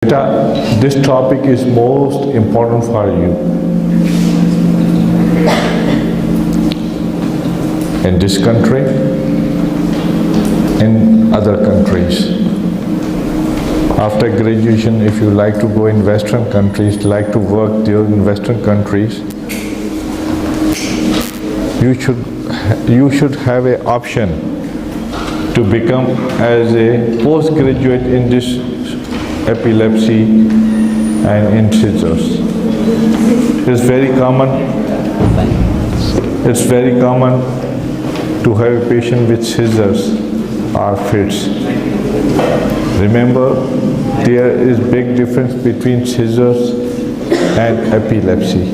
Beta, this topic is most important for you. In this country, in other countries. After graduation, if you like to go in Western countries, like to work there in Western countries, you should have an option to become as a postgraduate in this epilepsy and in seizures. It's very common to have a patient with seizures or fits. Remember, there is big difference between seizures and epilepsy.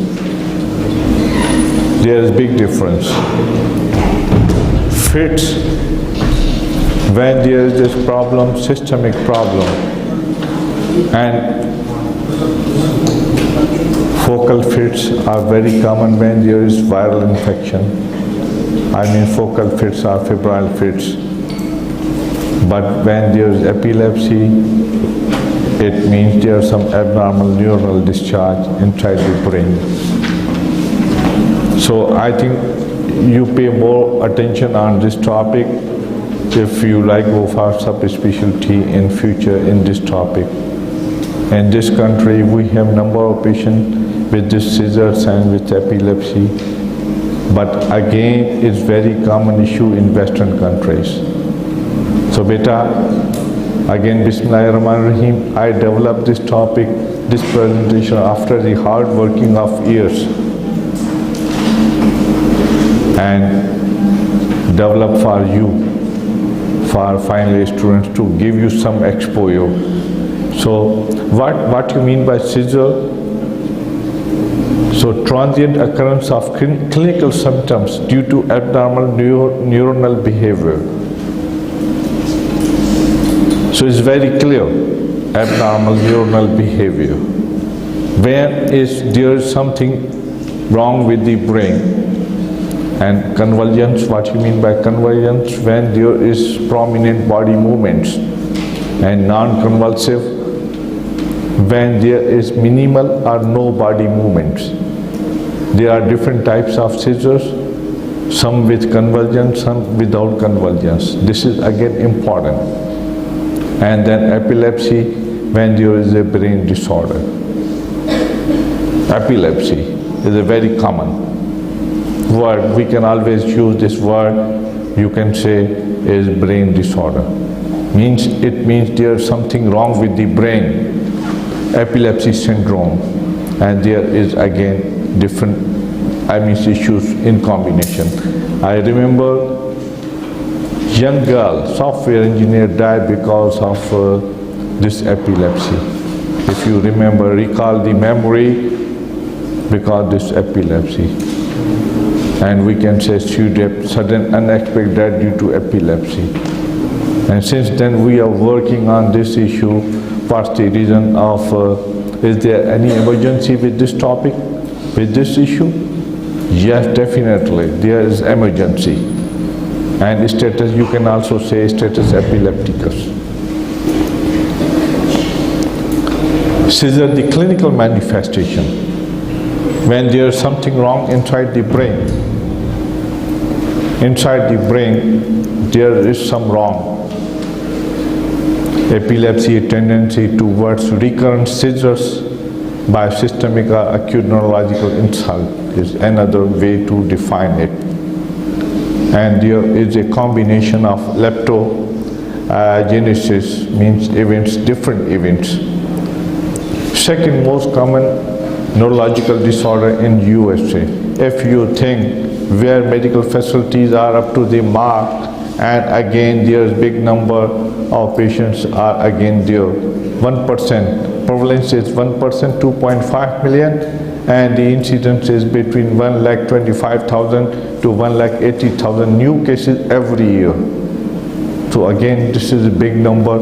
There is big difference. Fits, when there is this problem, systemic problem, and focal fits are very common when there is viral infection. I mean, focal fits are febrile fits. But when there is epilepsy, it means there is some abnormal neuronal discharge inside the brain. So I think you pay more attention on this topic if you like go for subspecialty in future in this topic. In this country, we have number of patients with this seizures and with epilepsy, but again, it's very common issue in Western countries. So beta, again, Bismillahirrahmanirrahim, I developed this topic, this presentation after the hard working of years and develop for you, for final year students, to give you some exposure. So what you mean by seizure? So transient occurrence of clinical symptoms due to abnormal neuronal behavior. So it's very clear, abnormal neuronal behavior. When there is something wrong with the brain. And convulsions, what you mean by convulsions? When there is prominent body movements. And non-convulsive, when there is minimal or no body movements. There are different types of seizures, some with convulsions, some without convulsions. This is again important. And then epilepsy, when there is a brain disorder. Epilepsy is a very common word. We can always use this word, you can say, is brain disorder. It means there is something wrong with the brain, epilepsy syndrome, and there is again different issues in combination. I remember young girl, software engineer, died because of this epilepsy. If you recall the memory, because this epilepsy. And we can say sudden unexpected death due to epilepsy. And since then we are working on this issue. What's the reason of, is there any emergency with this topic, with this issue? Yes, definitely, there is emergency. And status, you can also say status epilepticus. Seizure, the clinical manifestation, when there is something wrong inside the brain. Inside the brain, there is some wrong. Epilepsy, a tendency towards recurrent seizures by systemic or acute neurological insult is another way to define it. And there is a combination of leptogenesis, means events, different events. Second most common neurological disorder in USA. If you think where medical facilities are up to the mark, and again there is big number of patients are again there. 1%, prevalence is 1%, 2.5 million, and the incidence is between 1,25,000 to 1,80,000 new cases every year. So again, this is a big number.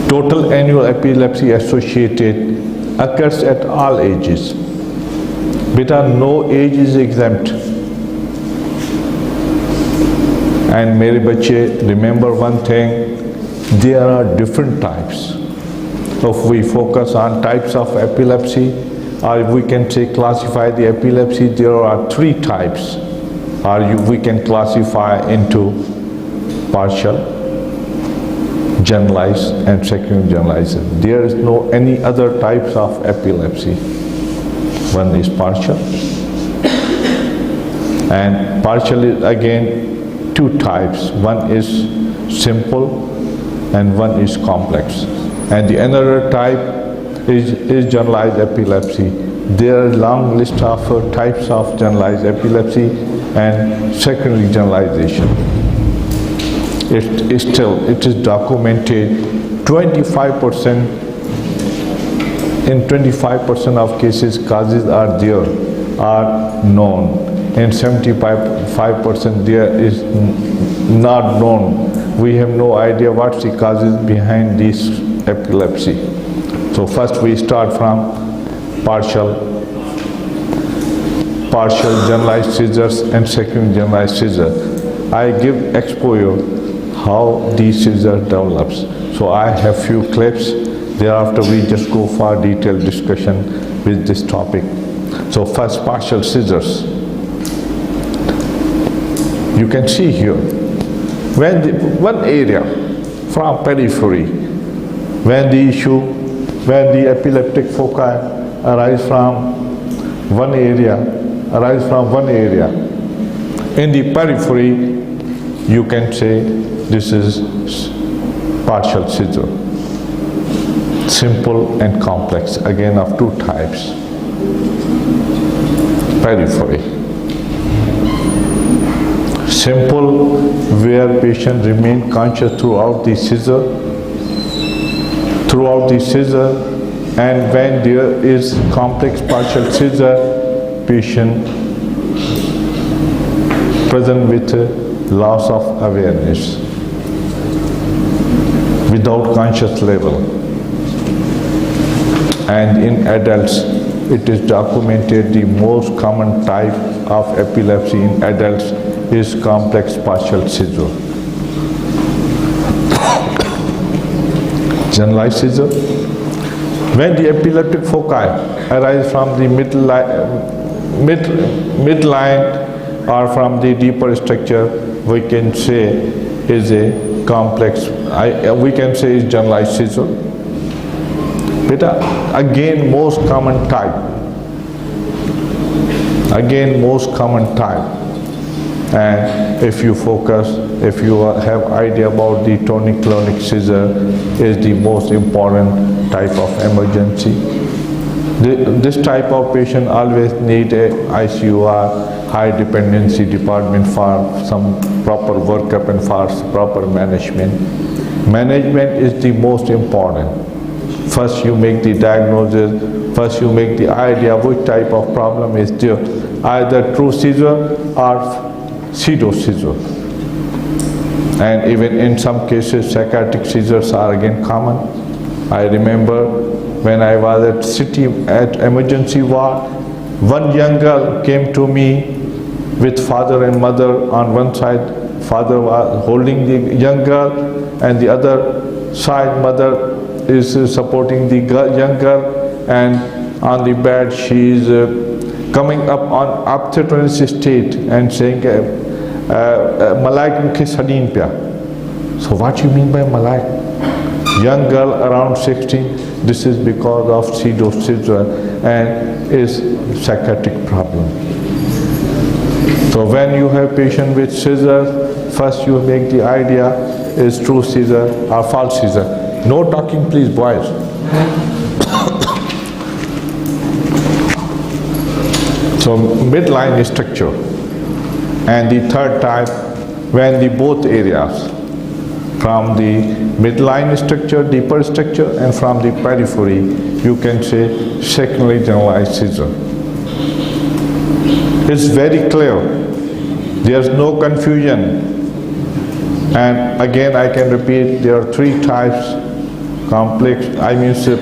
Total annual epilepsy associated occurs at all ages. Beta, no age is exempt. And mere bache, remember one thing, there are different types. If we focus on types of epilepsy, or we can say classify the epilepsy, there are 3 types, or we can classify into partial, generalized, and secondary generalized. There is no any other types of epilepsy. One is partial, and partial is again 2 types. One is simple and one is complex. And the another type is generalized epilepsy. There are a long list of types of generalized epilepsy and secondary generalization. It is documented 25%. In 25% of cases, causes are known. In 75% there is not known. We have no idea what's the causes behind this epilepsy. So first we start from partial generalized seizures and secondary generalized seizure. I give exposure how these seizures develops. So I have few clips. Thereafter we just go for detailed discussion with this topic. So first, partial seizures. You can see here, when one area from periphery, when the epileptic foci arise from one area, in the periphery, you can say this is partial seizure. Simple and complex, again of 2 types. Periphery. Simple, where patient remain conscious throughout the seizure, and when there is complex partial seizure, patient present with loss of awareness without conscious level. And in adults, it is documented the most common type of epilepsy in adults is complex partial seizure. Generalized seizure. When the epileptic foci arise from the midline or from the deeper structure, we can say is a complex, we can say is generalized seizure. Again, most common type. And if you focus, if you have idea about the tonic-clonic seizure, is the most important type of emergency. This type of patient always need a ICU or high dependency department for some proper workup and for proper management. Management is the most important. First you make the diagnosis, first you make the idea which type of problem is there, either true seizure or pseudo seizure. And even in some cases psychiatric seizures are again common. I remember when I was at city at emergency ward, one young girl came to me with father and mother. On one side father was holding the young girl and the other side mother is supporting the young girl, and on the bed she is coming up on obstetric state and saying malaik mukhe sadin pya. So what you mean by malaik? Young girl around 16, this is because of pseudo seizure and is psychiatric problem. So when you have patient with seizure, first you make the idea is true seizure or false seizure. No talking please boys. So midline structure. And the third type, when the both areas, from the midline structure, deeper structure, and from the periphery, you can say secondary generalized seizure. It's very clear. There's no confusion. And again I can repeat, there are 3 types: complex,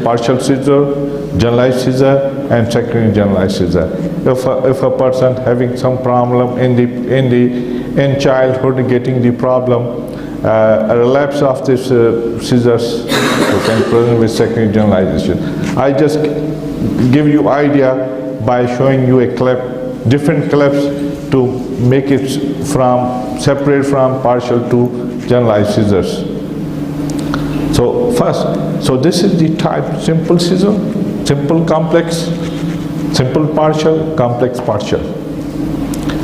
partial seizure, generalized seizure, and secondary generalized seizure. If a person having some problem in childhood getting the problem, a relapse of this seizures, you can present with secondary generalization. I just give you idea by showing you a clip, different clips to make it from separate from partial to generalized seizures. So first, so this is the type simple seizure, simple complex, simple partial, complex partial.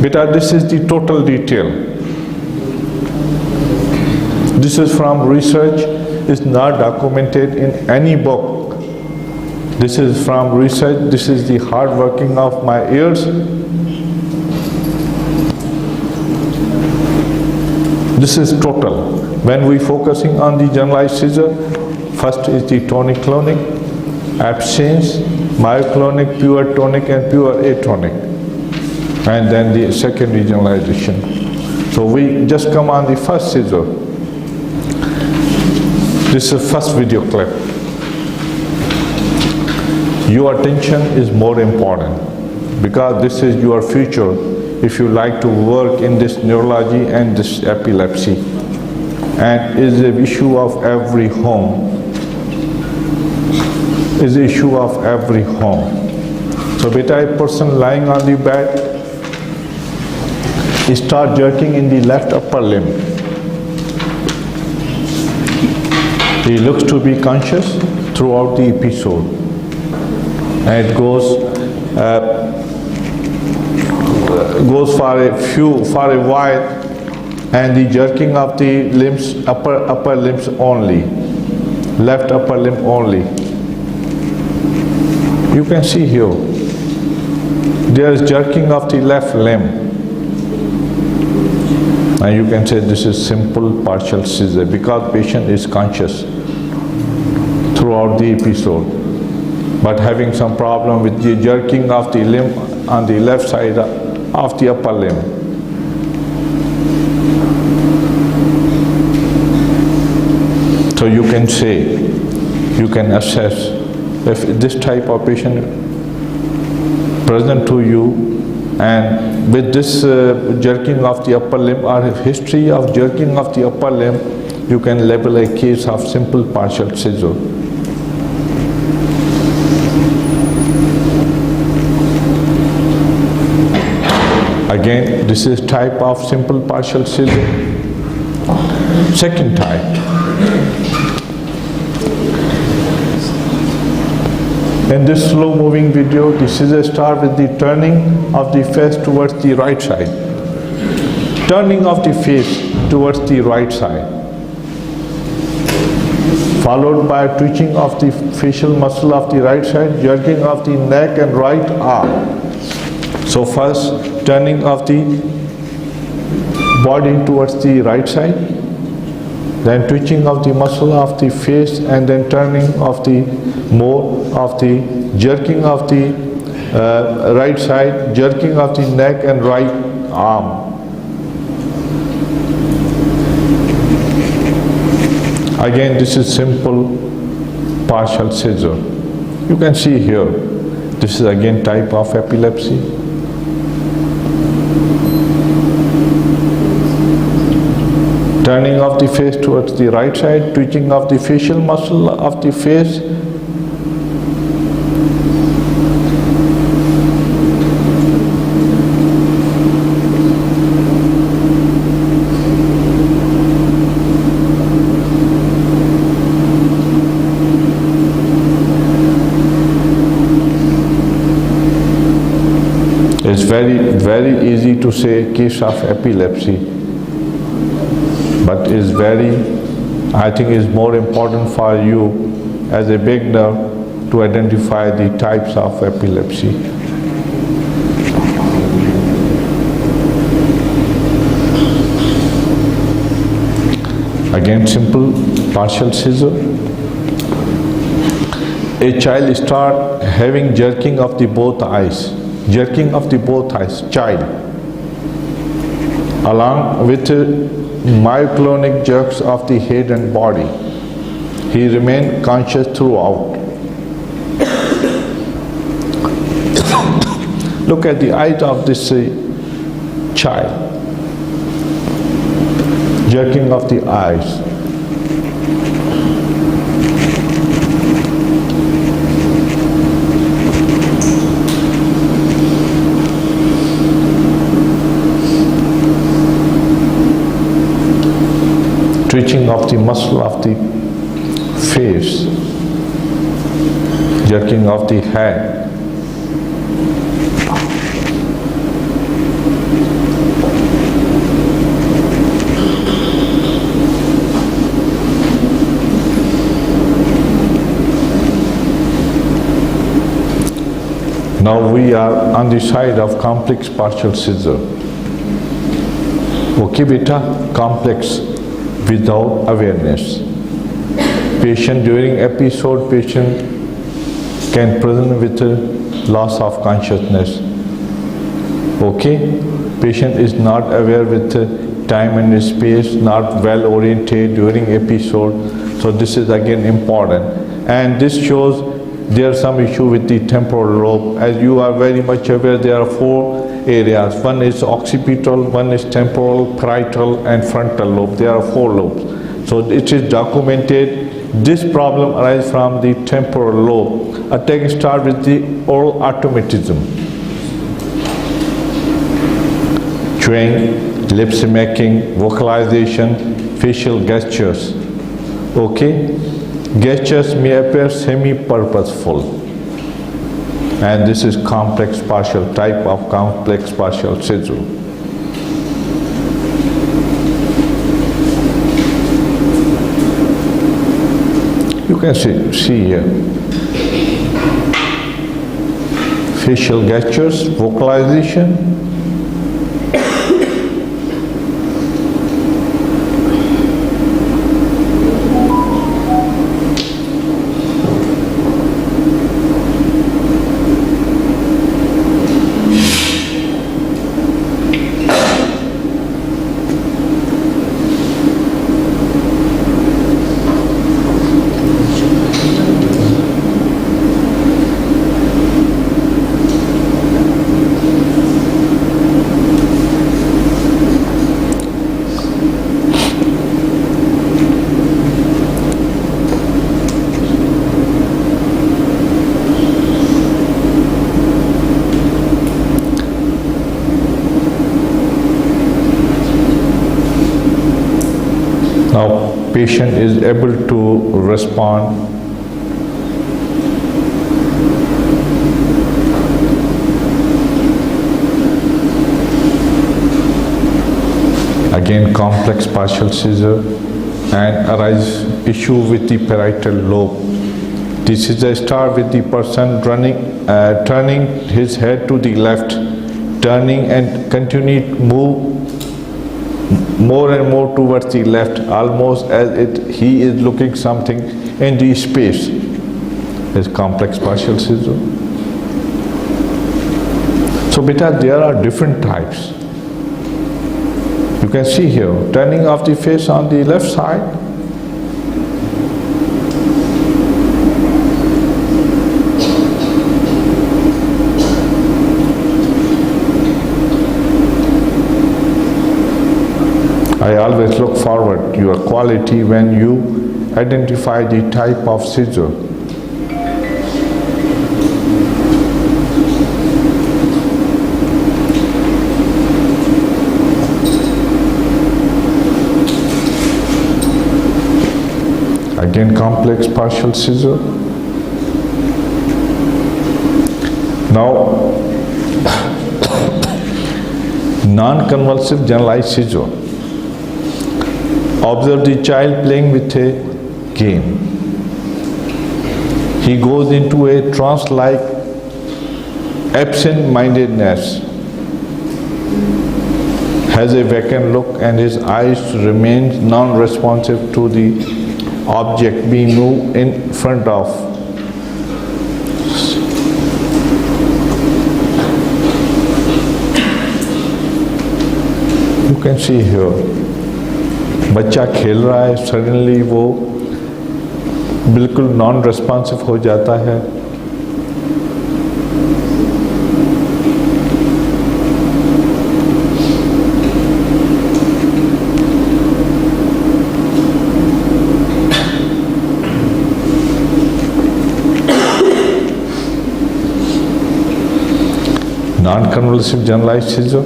Beta, this is the total detail. This is from research, it's not documented in any book. This is from research, this is the hard working of my ears. This is total. When we focusing on the generalized seizure, first is the tonic-clonic, absence, myoclonic, pure tonic and pure atonic, and then the secondary generalization. So we just come on the first seizure. This is first video clip. Your attention is more important because this is your future if you like to work in this neurology and this epilepsy, and is an issue of every home. Is the issue of every home. So beta, a person lying on the bed, he start jerking in the left upper limb. He looks to be conscious throughout the episode, and it goes for a while, and the jerking of the limbs, upper limbs only, left upper limb only. You can see here, there is jerking of the left limb, and you can say this is simple partial seizure because patient is conscious throughout the episode, but having some problem with the jerking of the limb on the left side of the upper limb. So you can say, you can assess if this type of patient present to you, and with this jerking of the upper limb or history of jerking of the upper limb, you can label a case of simple partial seizure. Again, this is type of simple partial seizure. Second type. In this slow moving video, the seizure starts with the turning of the face towards the right side. Turning of the face towards the right side, followed by twitching of the facial muscle of the right side, jerking of the neck and right arm. So first, turning of the body towards the right side, then twitching of the muscle of the face, and then turning of the more of the jerking of the right side, jerking of the neck and right arm. Again, this is simple partial seizure. You can see here, this is again type of epilepsy. Turning of the face towards the right side, twitching of the facial muscle of the face, it's very easy to say case of epilepsy, but is I think is more important for you as a beginner to identify the types of epilepsy. Again, simple partial seizure. A child start having jerking of the both eyes, child, along with myoclonic jerks of the head and body. He remained conscious throughout. Look at the eyes of this child. jerking of the eyes, twitching of the muscle of the face, jerking of the head, Now we are on the side of complex partial seizure. Okay beta, complex without awareness. Patient during episode, patient can present with a loss of consciousness. Okay, patient is not aware with time and space, not well oriented during episode. So this is again important. And this shows there is some issue with the temporal lobe. As you are very much aware, there are 4 areas. One is occipital, one is temporal, parietal, and frontal lobe. There are 4 lobes. So it is documented. This problem arises from the temporal lobe. Attack starts with the oral automatism. Chewing, lip smacking, vocalization, facial gestures. Okay? Gestures may appear semi-purposeful, and this is complex partial type of complex partial seizure. You can see here facial gestures, vocalization, patient is able to respond again complex partial seizure and arise issue with the parietal lobe. This is a start with the person turning his head to the left, turning and continue to move more and more towards the left, almost as he is looking something in the space. Is complex partial seizure. So beta, there are different types. You can see here, turning of the face on the left side, I always look forward to your quality when you identify the type of seizure. Again, complex partial seizure. Now, non-convulsive generalized seizure. Observe the child playing with a game. He goes into a trance-like absent-mindedness, has a vacant look, and his eyes remain non-responsive to the object being moved in front of. You can see here, बच्चा खेल रहा है, suddenly वो बिल्कुल non responsive हो जाता है. Non-convulsive generalized seizure.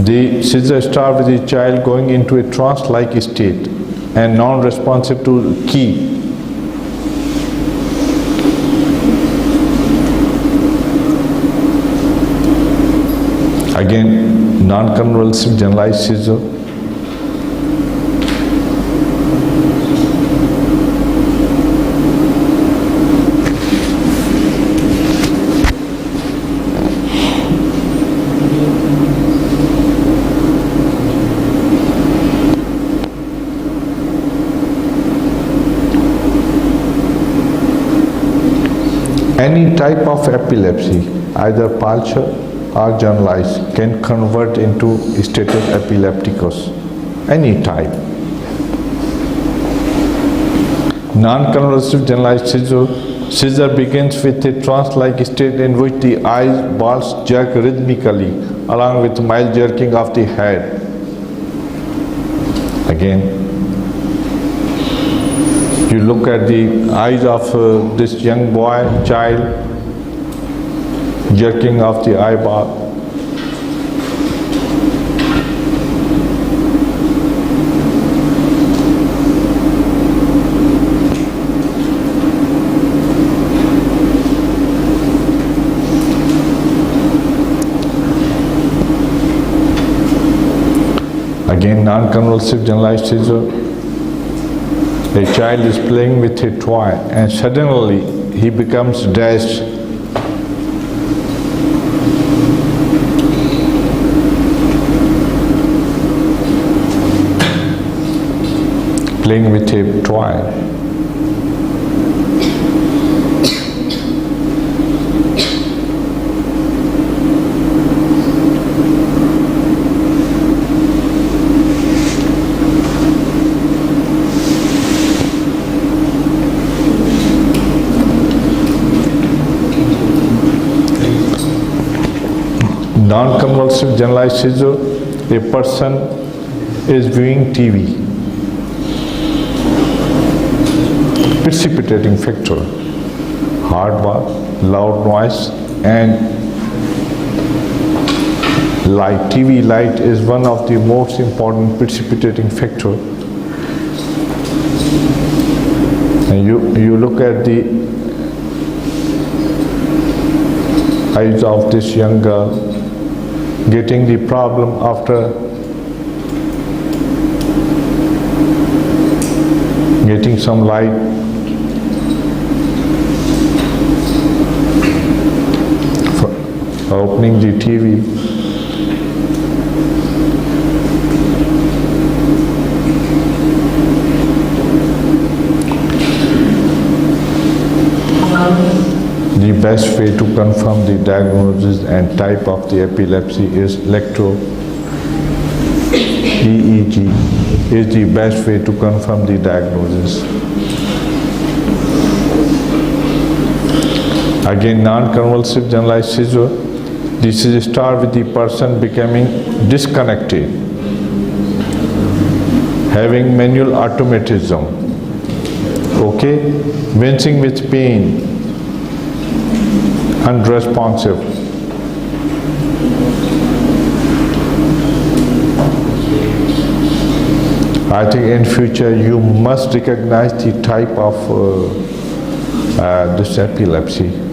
The seizure starts with the child going into a trance-like state and non-responsive to key. Again, non-convulsive generalized seizure. Any type of epilepsy, either partial or generalized, can convert into status epilepticus. Any type. Non-convulsive generalized seizure begins with a trance-like state in which the eyeballs jerk rhythmically along with mild jerking of the head. Again, you look at the eyes of this young boy, child, jerking of the eyeball. Again, non-convulsive generalized seizure. A child is playing with a toy and suddenly he becomes dazed. Playing with a toy. Non-convulsive generalized seizure, a person is viewing TV. Precipitating factor, hard work, loud noise and light. TV light is one of the most important precipitating factor. And you look at the eyes of this young girl getting the problem after getting some light. Opening the TV. The best way to confirm the diagnosis and type of the epilepsy is electro EEG is the best way to confirm the diagnosis. Again, non-convulsive generalized seizure. This is a start with the person becoming disconnected, having manual automatism, okay, wincing with pain, unresponsive. I think in future you must recognize the type of this epilepsy.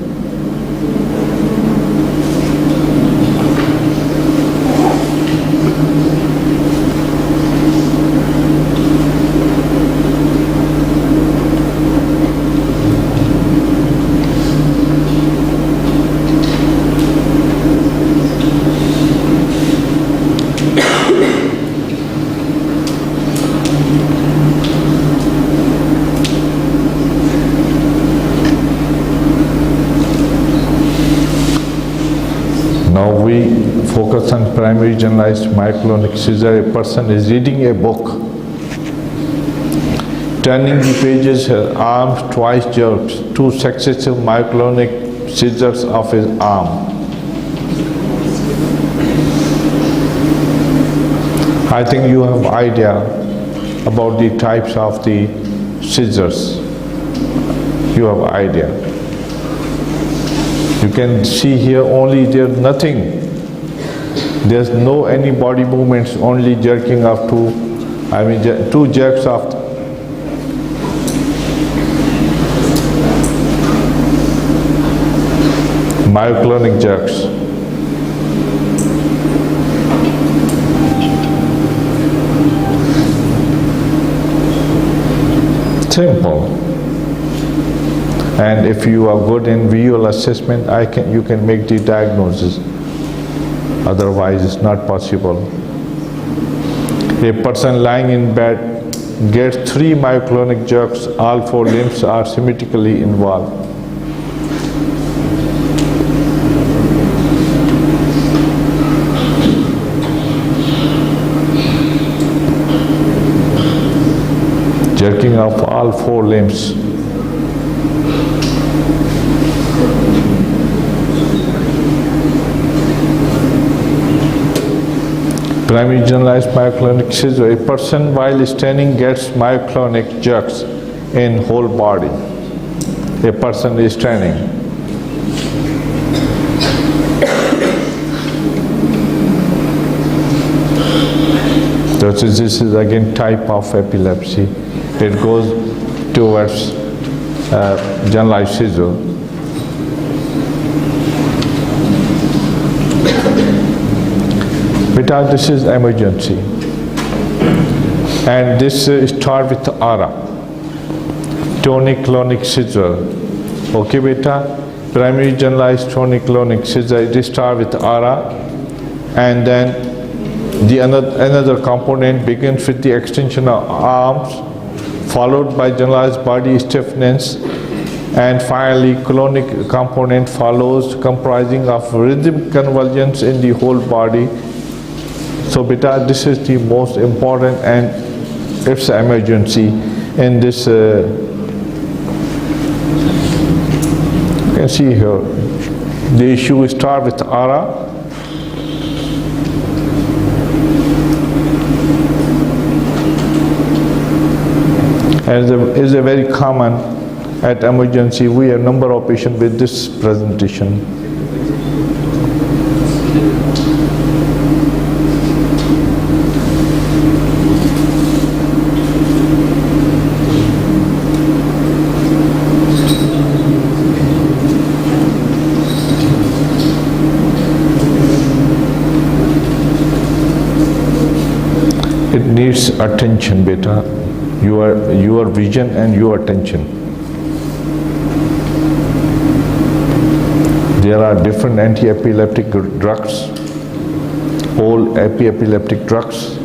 Focus on primary generalized myoclonic seizure. A person is reading a book, turning the pages, her arms twice jerks, 2 successive myoclonic seizures of his arm. I think you have idea about the types of the seizures. You have idea. You can see here only there's nothing. There's no any body movements, only jerking of two jerks of myoclonic jerks. Simple. And if you are good in visual assessment, you can make the diagnosis. Otherwise, it's not possible. A person lying in bed gets 3 myoclonic jerks. All 4 limbs are symmetrically involved. Jerking of all 4 limbs. Primary generalized myoclonic seizure. A person while standing gets myoclonic jerks in whole body. A person is standing. So this is again type of epilepsy. It goes towards generalized seizure. Because this is emergency, and this start with aura, tonic-clonic seizure. Okay, beta, primary generalized tonic-clonic seizure. It start with aura, and then the another component begins with the extension of arms, followed by generalized body stiffness, and finally clonic component follows, comprising of rhythmic convulsions in the whole body. So beta, this is the most important, and it's an emergency in this. You can see here, the issue start with aura, and is a very common at emergency. We have number of patients with this presentation. Needs attention, beta, your vision and your attention. There are different anti-epileptic drugs, all anti-epileptic drugs,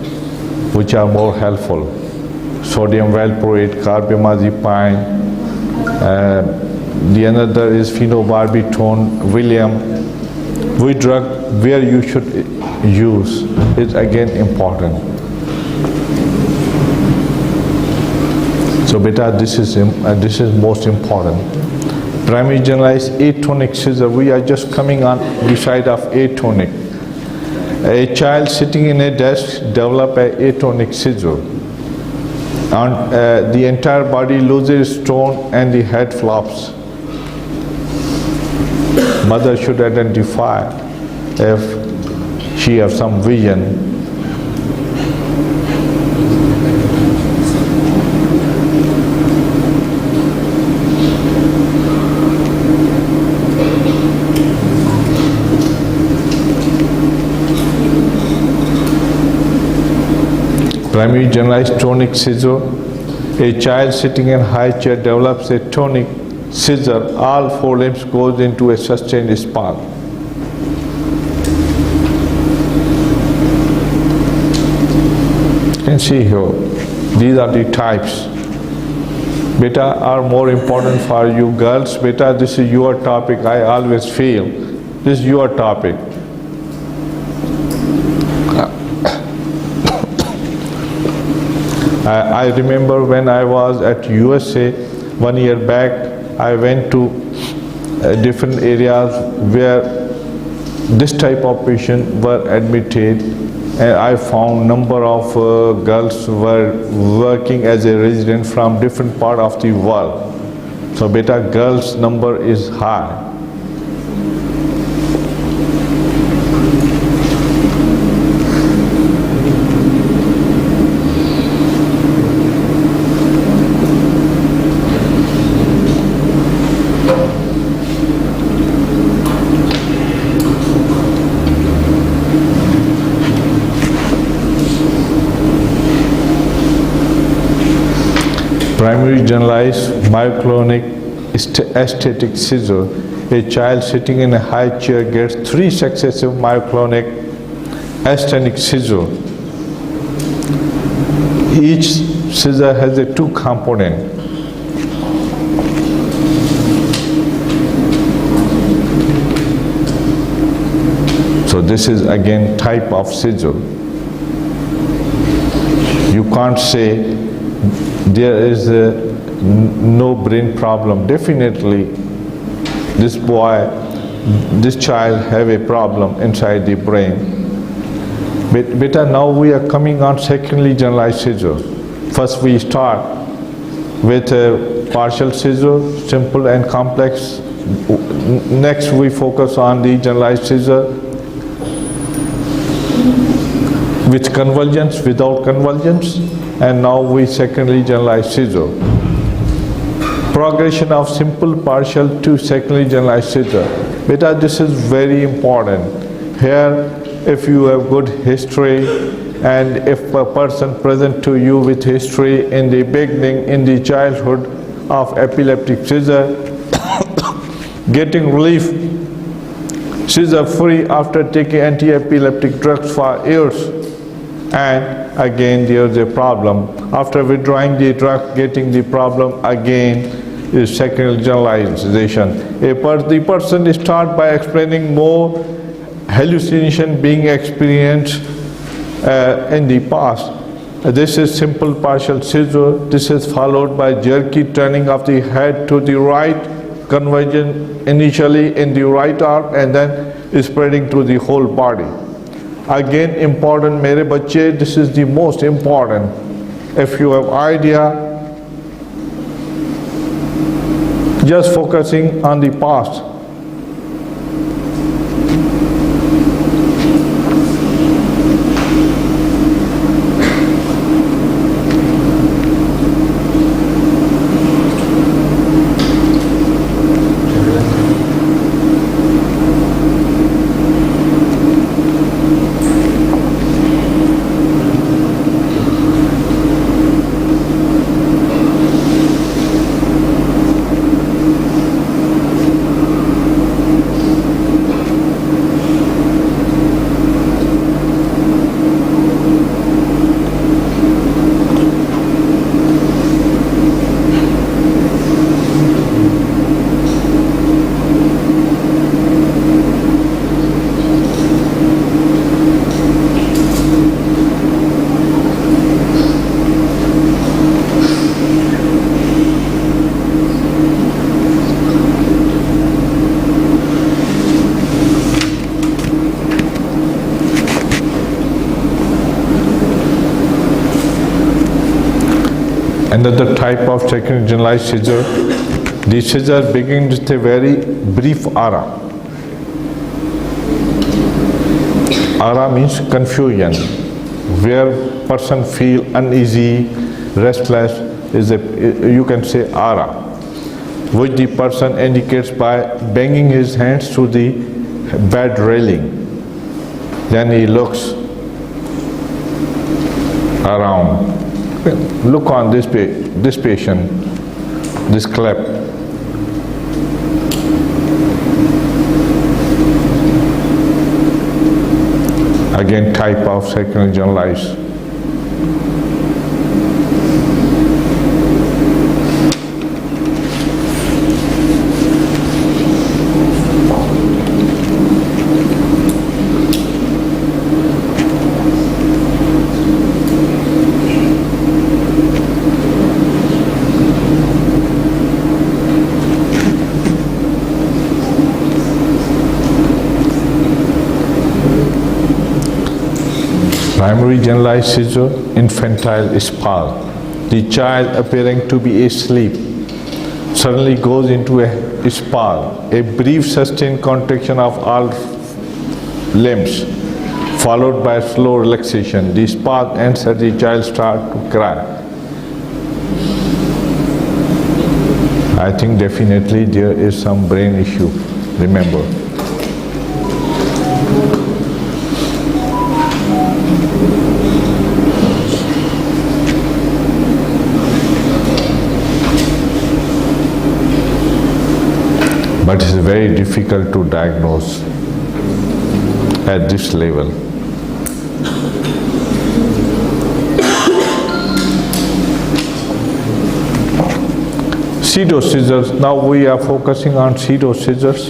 which are more helpful. Sodium valproate, carbamazepine, the another is phenobarbital, William. Which drug where you should use is again important. So beta, this is most important. Primary generalized atonic seizure. We are just coming on the side of atonic. A child sitting in a desk develop a atonic seizure, and the entire body loses tone and the head flops. Mother should identify if she has some vision. Primary generalized tonic seizure. A child sitting in high chair develops a tonic seizure. All 4 limbs goes into a sustained spasm. You can see here, these are the types. Beta are more important for you girls. Beta, this is your topic. I always feel this is your topic. I remember when I was at USA 1 year back, I went to different areas where this type of patients were admitted, and I found number of girls were working as a resident from different part of the world. So beta, girls number is high. generalized myoclonic aesthetic seizure. A child sitting in a high chair gets 3 successive myoclonic aesthetic seizure. Each seizure has a 2 component. So this is again type of seizure. You can't say there is no brain problem. Definitely this child have a problem inside the brain. But now we are coming on secondary generalized seizure. First we start with a partial seizure, simple and complex. Next we focus on the generalized seizure with convulsions, without convulsions, and now we secondary generalized seizure. Progression of simple partial to secondary generalized seizure. Beta, this is very important. Here, if you have good history and if a person present to you with history in the beginning, in the childhood of epileptic seizure, getting relief, seizure free after taking anti-epileptic drugs for years, and again there is a problem. After withdrawing the drug, getting the problem again is secondary generalization. The person start by explaining more hallucination being experienced in the past. This is simple partial seizure. This is followed by jerky turning of the head to the right, conversion initially in the right arm and then spreading to the whole body. Again important, mere bachche, this is the most important. If you have idea, just focusing on the past. Another type of secondary generalized seizure, the seizure begins with a very brief aura. Aura means confusion, where person feel uneasy, restless, you can say aura, which the person indicates by banging his hands to the bed railing. Then he looks around. Look on this patient, this clap. Again, type of secondary generalized. Primary generalized seizure, infantile spasm. The child appearing to be asleep suddenly goes into a spasm, a brief sustained contraction of all limbs, followed by slow relaxation. The spasm ends as the child starts to cry. I think definitely there is some brain issue, remember. but it's very difficult to diagnose at this level. Pseudo seizures. Now we are focusing on pseudo seizures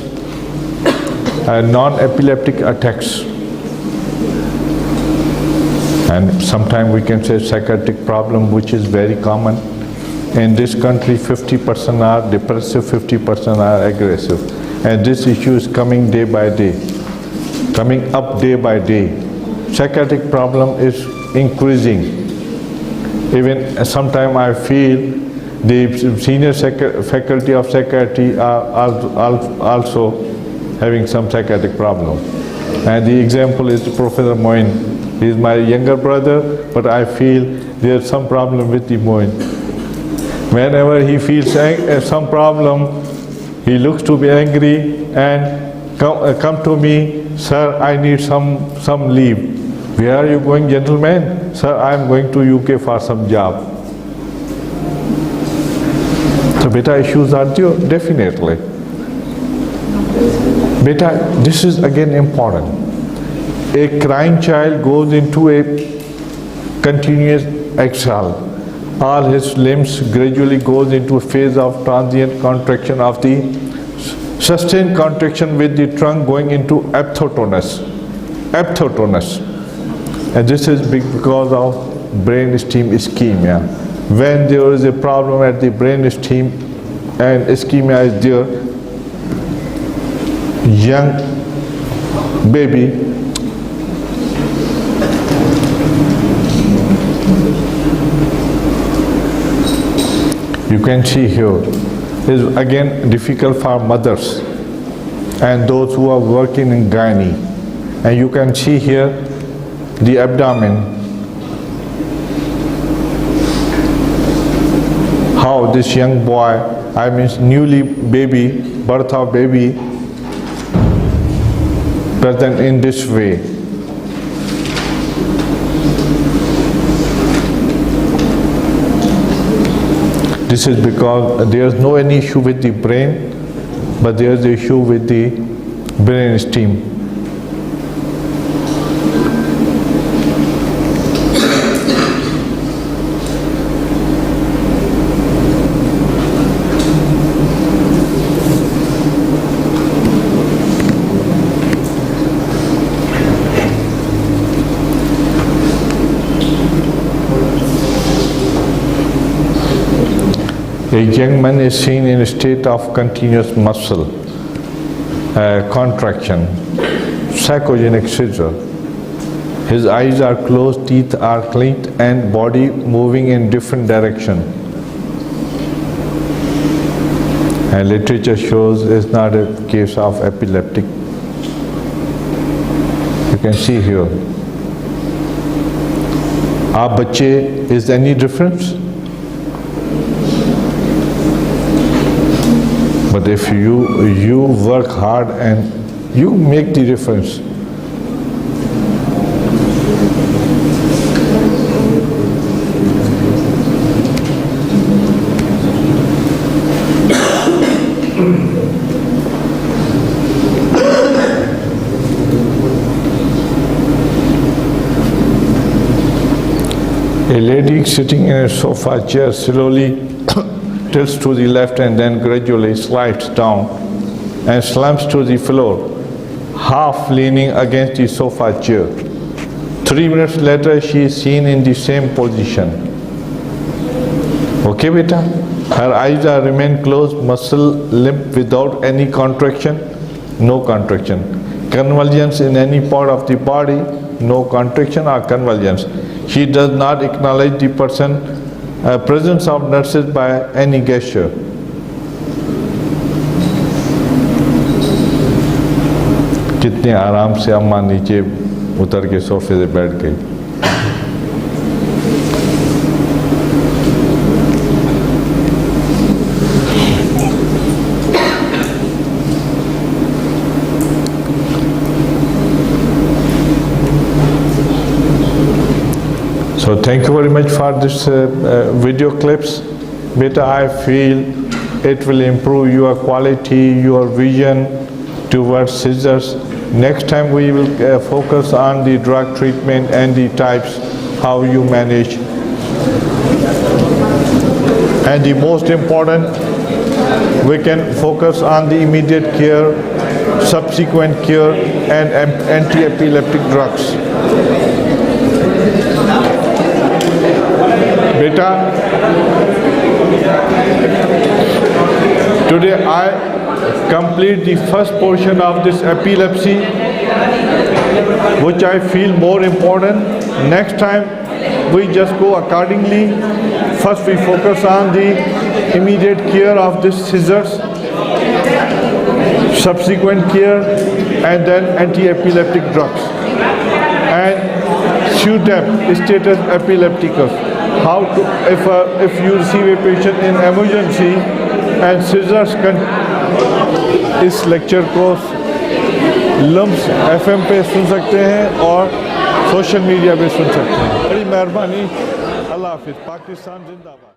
and non-epileptic attacks. And sometimes we can say psychiatric problem, which is very common. In this country, 50% are depressive, 50% are aggressive. And this issue is coming day by day, coming up day by day. Psychiatric problem is increasing. Even sometimes I feel the senior faculty of psychiatry are also having some psychiatric problem. And the example is Professor Moin. He is my younger brother, but I feel there's some problem with the Moin. Whenever he feels some problem, he looks to be angry and come to me, sir, I need some leave. Where are you going, gentleman? Sir, I am going to UK for some job. So beta issues are there, definitely. Beta, this is again important. A crying child goes into a continuous exhale. All his limbs gradually goes into a phase of transient contraction of the sustained contraction with the trunk going into eptotonus. And this is because of brainstem ischemia. When there is a problem at the brainstem and ischemia is there, young baby you can see here is again difficult for mothers and those who are working in gynae. And you can see here the abdomen, how this young boy, I mean newly baby, birth of baby, present in this way. This is because there is no any issue with the brain, but there is the issue with the brainstem. A young man is seen in a state of continuous muscle contraction, psychogenic seizure. His eyes are closed, teeth are clenched, and body moving in different direction. And literature shows it's not a case of epileptic. You can see here. Aap bache, is there any difference? But if you work hard and you make the difference. A lady sitting in a sofa chair slowly tilts to the left and then gradually slides down and slumps to the floor, half leaning against the sofa chair. 3 minutes later, she is seen in the same position. Okay, beta? Her eyes are remain closed, muscle limp without any contraction, no contraction. Convulsions in any part of the body, no contraction or convulsions. She does not acknowledge the presence of nurses by any gesture. कितने आराम से अम्मा नीचे उतर के सोफे से बैठ गई. So thank you very much for this video clips. Beta, I feel it will improve your quality, your vision towards seizures. Next time we will focus on the drug treatment and the types, how you manage. And the most important, we can focus on the immediate care, subsequent care, and anti-epileptic drugs. Beta, today I complete the first portion of this epilepsy, which I feel more important. Next time we just go accordingly. First we focus on the immediate care of this seizures, subsequent care, and then anti-epileptic drugs. And SUTEP, status epilepticus. How to, if you receive a patient in emergency and seizures इस lecture को lumps FM पे सुन सकते हैं और social media पे सुन सकते हैं। बड़ी मेहरबानी। अल्लाह हाफिज़। पाकिस्तान जिंदाबाद।